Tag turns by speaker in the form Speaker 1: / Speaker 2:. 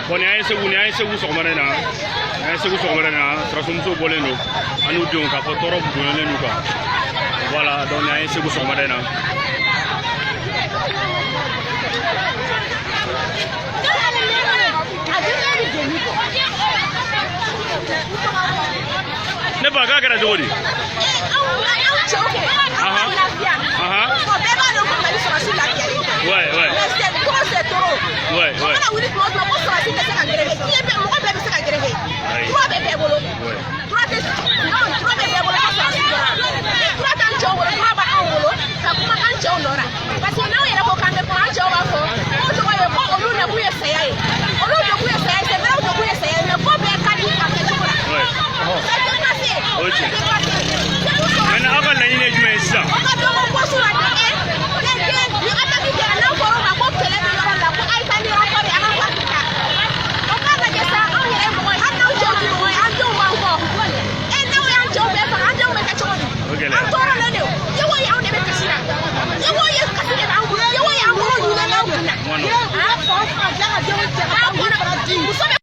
Speaker 1: Bon, il y a un second sur Marina. Un second sur Marina. Transformation Boleno. À nous deux, on a fait Toro pour donner nous. Voilà, donc il y a un second sur Marina. Ne pas qu'à la Jodi. Ouais. Maintenant, avant la ligne du Messia. Okay.